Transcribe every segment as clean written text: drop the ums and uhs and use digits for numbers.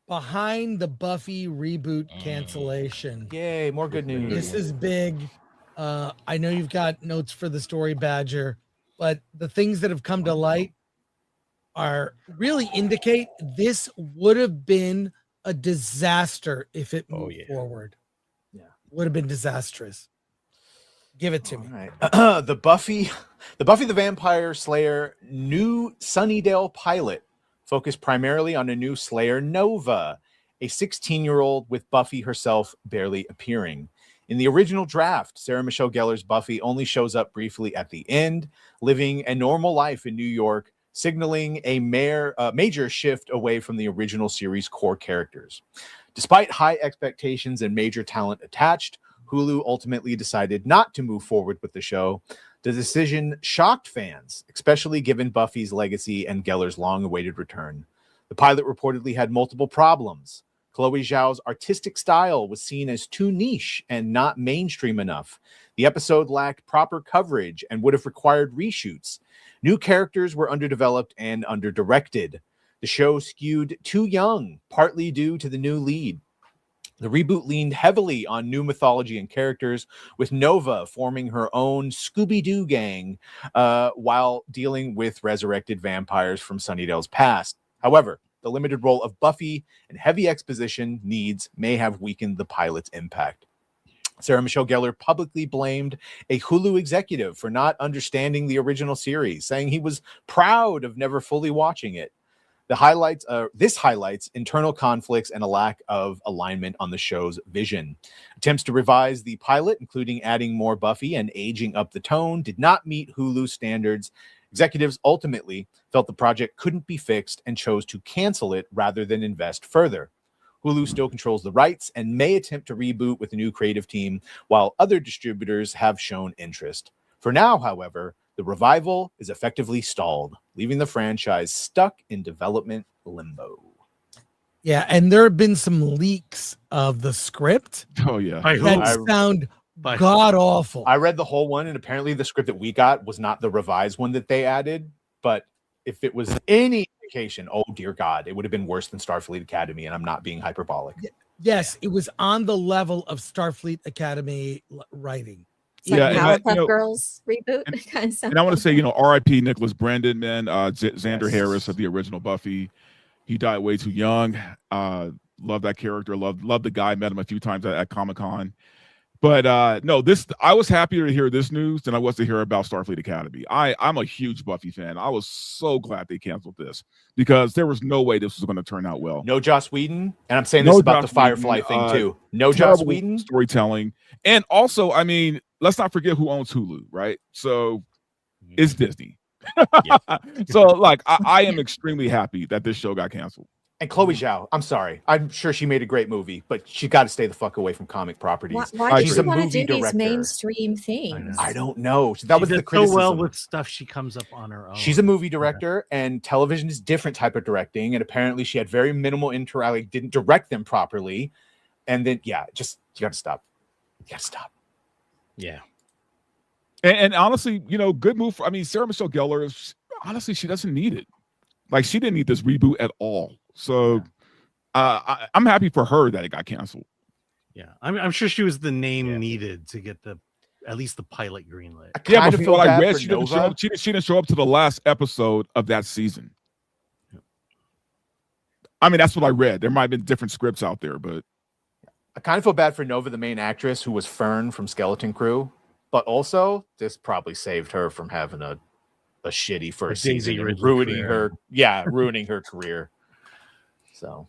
behind the Buffy reboot cancellation. Yay, more good news. This is big. I know you've got notes for the story, Badger, but the things that have come to light are really indicate this would have been a disaster if it moved forward. Yeah, would have been disastrous. Give it to me. Right. The Buffy the Vampire Slayer new Sunnydale pilot focused primarily on a new Slayer, Nova, a 16-year-old with Buffy herself barely appearing. In the original draft, Sarah Michelle Gellar's Buffy only shows up briefly at the end, living a normal life in New York, signaling a major shift away from the original series' core characters. Despite high expectations and major talent attached, Hulu ultimately decided not to move forward with the show. The decision shocked fans, especially given Buffy's legacy and Gellar's long-awaited return. The pilot reportedly had multiple problems. Chloe Zhao's artistic style was seen as too niche and not mainstream enough. The episode lacked proper coverage and would have required reshoots. New characters were underdeveloped and underdirected. The show skewed too young, partly due to the new lead. The reboot leaned heavily on new mythology and characters, with Nova forming her own Scooby-Doo gang while dealing with resurrected vampires from Sunnydale's past. However, the limited role of Buffy and heavy exposition needs may have weakened the pilot's impact. Sarah Michelle Gellar publicly blamed a Hulu executive for not understanding the original series, saying he was proud of never fully watching it. This highlights internal conflicts and a lack of alignment on the show's vision. Attempts to revise the pilot, including adding more Buffy and aging up the tone, did not meet Hulu standards. Executives ultimately felt the project couldn't be fixed and chose to cancel it rather than invest further. Hulu still controls the rights and may attempt to reboot with a new creative team, while other distributors have shown interest. For now, however, the revival is effectively stalled, leaving the franchise stuck in development limbo. Yeah, and there have been some leaks of the script. Oh, yeah. That sound god-awful. I read the whole one, and apparently the script that we got was not the revised one that they added, but if it was any indication, oh, dear God, it would have been worse than Starfleet Academy, and I'm not being hyperbolic. Yes, it was on the level of Starfleet Academy writing. It's like Powerpuff Girls reboot kind of stuff. And I want to say, R.I.P. Nicholas Brandon, man, Xander Harris of the original Buffy. He died way too young. Love that character. Love the guy. Met him a few times at Comic-Con. But no, I was happier to hear this news than I was to hear about Starfleet Academy. I'm a huge Buffy fan. I was so glad they canceled this because there was no way this was going to turn out well. No Joss Whedon, and I'm saying this about the Firefly thing too. No Joss Whedon storytelling, and also, I mean, let's not forget who owns Hulu, right? So it's Disney. So, like, I am extremely happy that this show got canceled. And Chloe Zhao, I'm sorry. I'm sure she made a great movie, but she got to stay the fuck away from comic properties. Why does she want to do these mainstream things? I don't know. That was the criticism. So well with stuff she comes up on her own. She's a movie director, and television is different type of directing. And apparently, she had very minimal interaction. Didn't direct them properly, and then you got to stop. You got to stop. Yeah. And honestly, good move. Sarah Michelle Gellar. Honestly, she doesn't need it. Like, she didn't need this reboot at all. So I'm happy for her that it got canceled. Yeah, I'm sure she was the name needed to get at least the pilot greenlit. Yeah, but from what I read, she didn't show up to the last episode of that season. I mean, that's what I read. There might have been different scripts out there, but I kind of feel bad for Nova, the main actress, who was Fern from Skeleton Crew. But also, this probably saved her from having a shitty first season and ruining her career. So,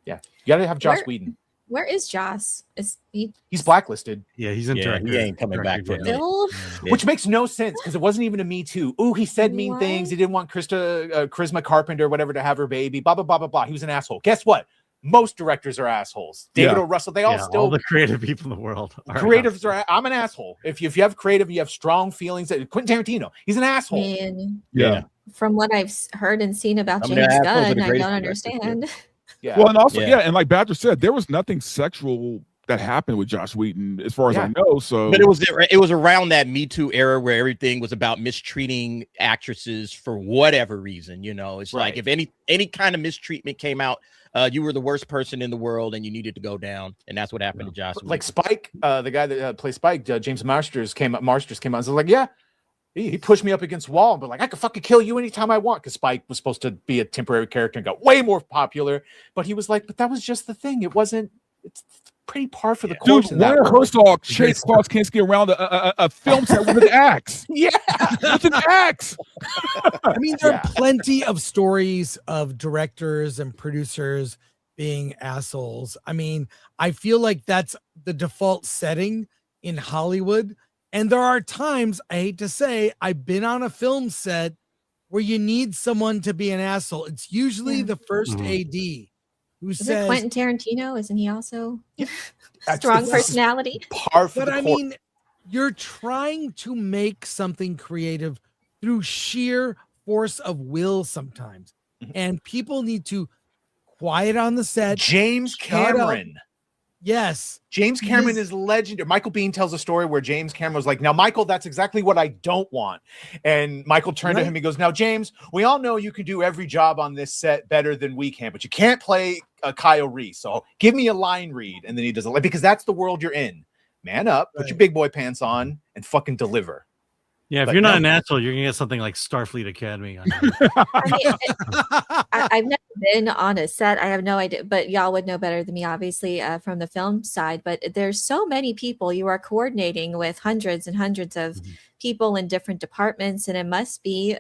yeah, you gotta have Joss Whedon. Where is Joss? He's blacklisted. Yeah, he's in director. He ain't coming back for it. Which makes no sense because it wasn't even a Me Too. Ooh, he said mean things. He didn't want Charisma Carpenter, whatever, to have her baby. Blah blah blah blah blah. He was an asshole. Guess what? Most directors are assholes. David O. Russell, they all the creative people in the world. Creatives are. I'm an asshole. If you have creative, you have strong feelings. Quentin Tarantino, he's an asshole. Man, from what I've heard and seen about James Gunn, I don't understand. Yeah. Well, and also, and like Badger said, there was nothing sexual that happened with Joss Whedon, as far as I know. So, but it was around that Me Too era where everything was about mistreating actresses for whatever reason. You know, it's like if any kind of mistreatment came out, you were the worst person in the world and you needed to go down, and that's what happened to Joss Whedon. Like Spike, the guy that plays Spike, James Marsters came on. And so like, yeah. He pushed me up against the wall, but like I could fucking kill you anytime I want, because Spike was supposed to be a temporary character and got way more popular. But he was like, but that was just the thing. It wasn't. It's pretty par for the course. Dude, Werner Herzog chased Klaus Kinski around a film set with an axe. Yeah, with an axe. I mean, there are plenty of stories of directors and producers being assholes. I mean, I feel like that's the default setting in Hollywood. And there are times, I hate to say, I've been on a film set where you need someone to be an asshole. It's usually the first AD who says, Quentin Tarantino? Isn't he also strong personality? But I mean, you're trying to make something creative through sheer force of will sometimes. And people need to quiet on the set. James Cameron. Yes. James Cameron is legendary. Michael Biehn tells a story where James Cameron was like, now, Michael, that's exactly what I don't want. And Michael turned to him and goes, now, James, we all know you can do every job on this set better than we can, but you can't play Kyle Reese. So give me a line read. And then he does it because that's the world you're in. Man up, put your big boy pants on and fucking deliver. Yeah, if you're not an asshole, you're gonna get something like Starfleet Academy. I've never been on a set. I have no idea, but y'all would know better than me, obviously, from the film side. But there's so many people. You are coordinating with hundreds and hundreds of people in different departments, and it must be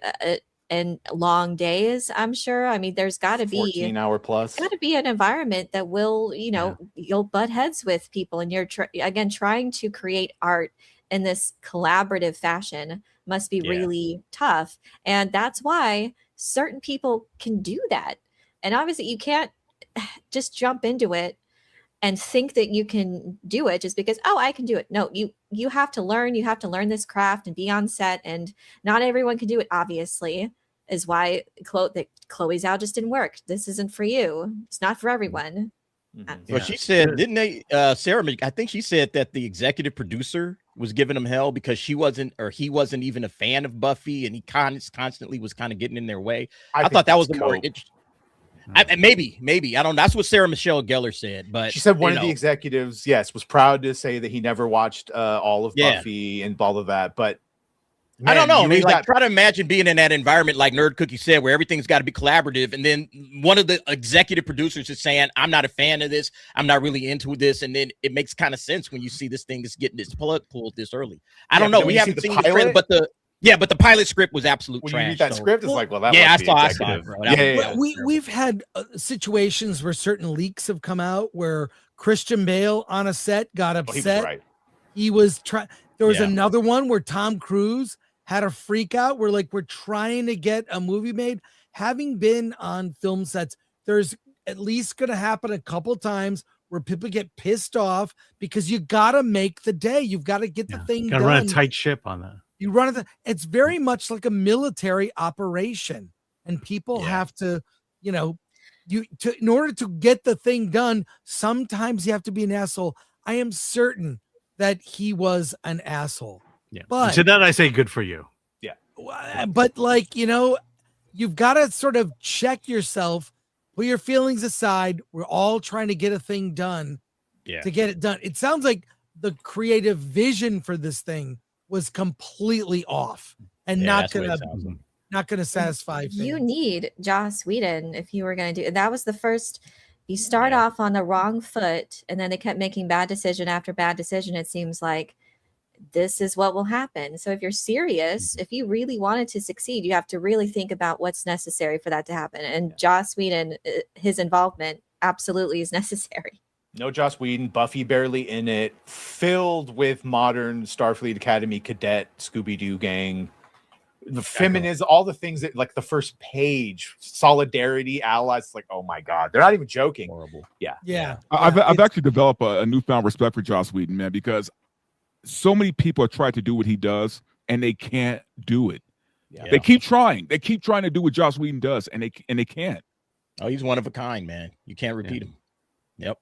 and long days. I'm sure. I mean, there's got to be 14-hour plus. Got to be an environment that will, you'll butt heads with people, and you're trying to create art in this collaborative fashion must be really tough. And that's why certain people can do that. And obviously you can't just jump into it and think that you can do it just because, I can do it. No, you have to learn. You have to learn this craft and be on set, and not everyone can do it, obviously, is why Chloe Zhao just didn't work. This isn't for you. It's not for everyone. Well, she said, didn't they, Sarah, I think she said that the executive producer was giving him hell because he wasn't even a fan of Buffy, and he constantly was kind of getting in their way. I thought that was the more interesting. Maybe I don't know. That's what Sarah Michelle Gellar said, but she said one of the executives, was proud to say that he never watched all of Buffy and all of that, but I don't know. I mean, try to imagine being in that environment, like Nerd Cookie said, where everything's got to be collaborative. And then one of the executive producers is saying, I'm not a fan of this. I'm not really into this. And then it makes kind of sense when you see this thing is getting its plug pulled this early. I don't know. We haven't seen the trailer, but the pilot script was absolute trash. When you read that script, it's like, well, that I saw it, bro. We've had situations where certain leaks have come out where Christian Bale on a set got upset. He was trying. There was another one where Tom Cruise had a freak out. We're trying to get a movie made. Having been on film sets, there's at least going to happen a couple times where people get pissed off because you got to make the day. You've got to get the thing done. Got to run a tight ship on that. You run it. It's very much like a military operation, and people have to, in order to get the thing done, sometimes you have to be an asshole. I am certain that he was an asshole. Yeah. But to that I say good for you. Yeah. But you've got to sort of check yourself, put your feelings aside. We're all trying to get a thing done to get it done. It sounds like the creative vision for this thing was completely off and not gonna satisfy fans. You need Joss Whedon if you were going to do that. Was the first. You start off on the wrong foot, and then they kept making bad decision after bad decision. It seems like this is what will happen. So if you're serious, if you really wanted to succeed, you have to really think about what's necessary for that to happen. And Joss Whedon, his involvement absolutely is necessary. No Joss Whedon, Buffy barely in it, filled with modern Starfleet Academy cadet Scooby-Doo gang. The feminism, all the things that, like the first page, solidarity, allies, like, oh my God, they're not even joking. Horrible. Yeah. I've actually developed a newfound respect for Joss Whedon, man, because so many people have tried to do what he does and they can't do it. They keep trying. They keep trying to do what Joss Whedon does, and they can't. Oh, he's one of a kind, man. You can't repeat him. Yep.